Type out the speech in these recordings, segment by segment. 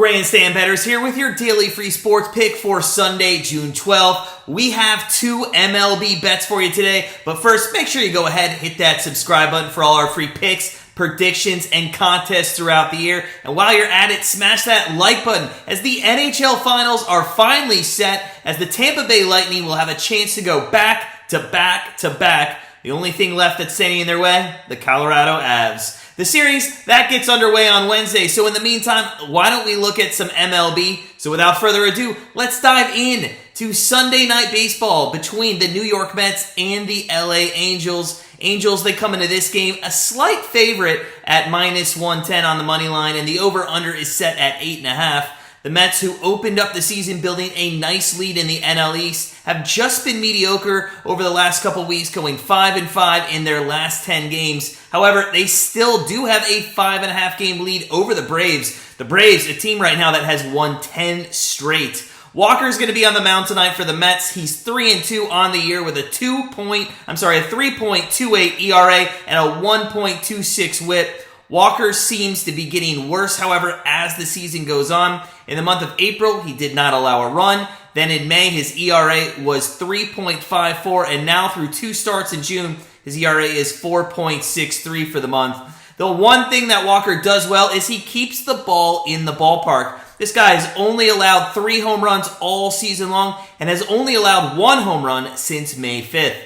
Grandstand Bettors here with your daily free sports pick for Sunday, June 12th. We have 2 MLB bets for you today, but first, make sure you go ahead and hit that subscribe button for all our free picks, predictions, and contests throughout the year. And while you're at it, smash that like button as the NHL Finals are finally set, as the Tampa Bay Lightning will have a chance to go back to back to back. The only thing left that's standing in their way, the Colorado Avs. The series, that gets underway on Wednesday, so in the meantime, why don't we look at some MLB? So without further ado, let's dive in to Sunday Night Baseball between the New York Mets and the LA Angels. Angels, they come into this game a slight favorite at minus 110 on the money line, and the over-under is set at 8.5. The Mets, who opened up the season building a nice lead in the NL East, have just been mediocre over the last couple weeks, going 5-5 in their last 10 games. However, they still do have a 5.5 game lead over the Braves. The Braves, a team right now that has won 10 straight. Walker's going to be on the mound tonight for the Mets. He's 3-2 on the year with a 3.28 ERA and a 1.26 WHIP. Walker seems to be getting worse, however, as the season goes on. In the month of April, he did not allow a run. Then in May, his ERA was 3.54, and now through 2 starts in June, his ERA is 4.63 for the month. The one thing that Walker does well is he keeps the ball in the ballpark. This guy has only allowed 3 home runs all season long and has only allowed 1 home run since May 5th.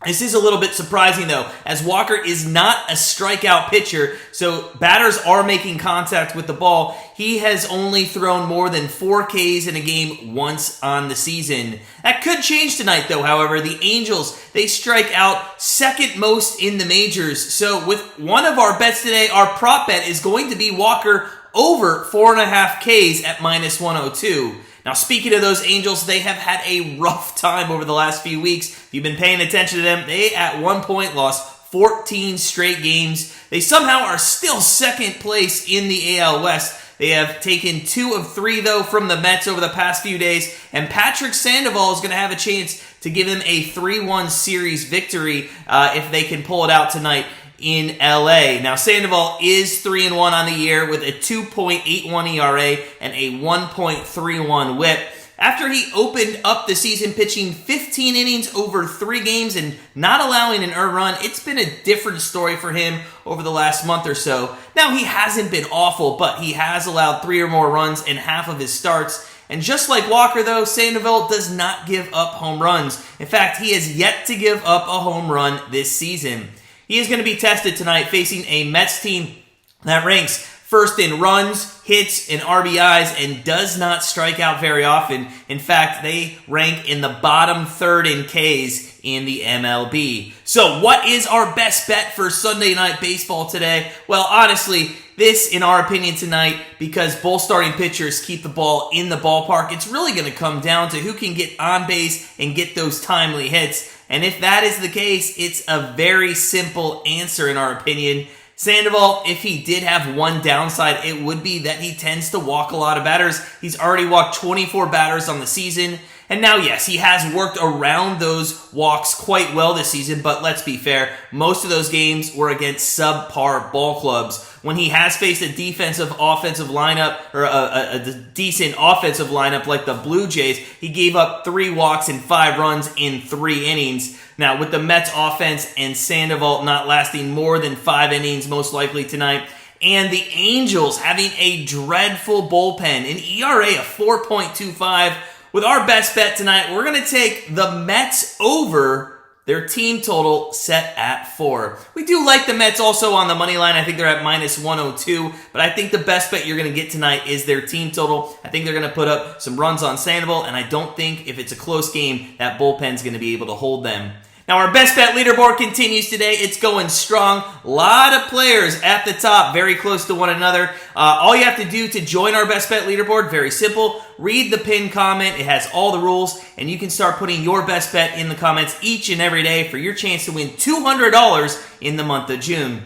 This is a little bit surprising, though, as Walker is not a strikeout pitcher, so batters are making contact with the ball. He has only thrown more than 4 Ks in a game once on the season. That could change tonight, though, however. The Angels, they strike out second most in the majors. So with one of our bets today, our prop bet is going to be Walker over 4.5 Ks at minus 102. Now, speaking of those Angels, they have had a rough time over the last few weeks. If you've been paying attention to them, they at one point lost 14 straight games. They somehow are still second place in the AL West. They have taken 2 of 3, though, from the Mets over the past few days, and Patrick Sandoval is going to have a chance to give them a 3-1 series victory if they can pull it out tonight in LA. Now, Sandoval is 3-1 on the year with a 2.81 ERA and a 1.31 WHIP. After he opened up the season pitching 15 innings over 3 games and not allowing an earned run, it's been a different story for him over the last month or so. Now, he hasn't been awful, but he has allowed 3 or more runs in half of his starts. And just like Walker, though, Sandoval does not give up home runs. In fact, he has yet to give up a home run this season. He is going to be tested tonight facing a Mets team that ranks first in runs, hits, and RBIs and does not strike out very often. In fact, they rank in the bottom third in Ks in the MLB. So what is our best bet for Sunday Night Baseball today? Well, honestly, this, in our opinion tonight, because both starting pitchers keep the ball in the ballpark, it's really going to come down to who can get on base and get those timely hits. And if that is the case, it's a very simple answer in our opinion. Sandoval, if he did have one downside, it would be that he tends to walk a lot of batters. He's already walked 24 batters on the season. And now, yes, he has worked around those walks quite well this season, but let's be fair, most of those games were against subpar ball clubs. When he has faced a defensive offensive lineup, or a decent offensive lineup like the Blue Jays, he gave up 3 walks and 5 runs in 3 innings. Now, with the Mets offense and Sandoval not lasting more than 5 innings most likely tonight, and the Angels having a dreadful bullpen, an ERA of 4.25, with our best bet tonight, we're going to take the Mets over their team total set at 4. We do like the Mets also on the money line. I think they're at minus 102, but I think the best bet you're going to get tonight is their team total. I think they're going to put up some runs on Sandoval, and I don't think if it's a close game, that bullpen's going to be able to hold them. Now, our best bet leaderboard continues today. It's going strong. A lot of players at the top, very close to one another. All you have to do to join our best bet leaderboard, very simple. Read the pinned comment. It has all the rules, and you can start putting your best bet in the comments each and every day for your chance to win $200 in the month of June.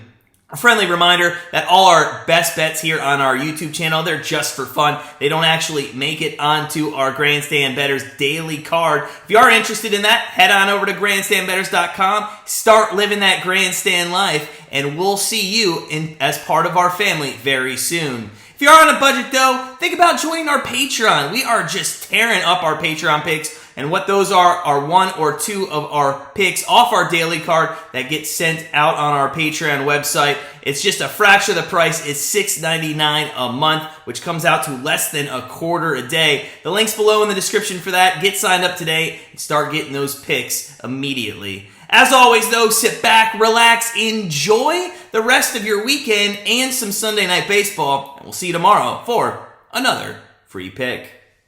A friendly reminder that all our best bets here on our YouTube channel, they're just for fun. They don't actually make it onto our Grandstand Bettors daily card. If you are interested in that, head on over to grandstandbettors.com. Start living that Grandstand life, and we'll see you as part of our family very soon. If If you're on a budget, though, think about joining our Patreon. We are just tearing up our Patreon picks, and what those are one or two of our picks off our daily card that get sent out on our Patreon website. It's just a fraction of the price. It's $6.99 a month, which comes out to less than a quarter a day. The link's below in the description for that. Get signed up today and start getting those picks immediately. As always, though, sit back, relax, enjoy the rest of your weekend and some Sunday Night Baseball, and we'll see you tomorrow for another free pick.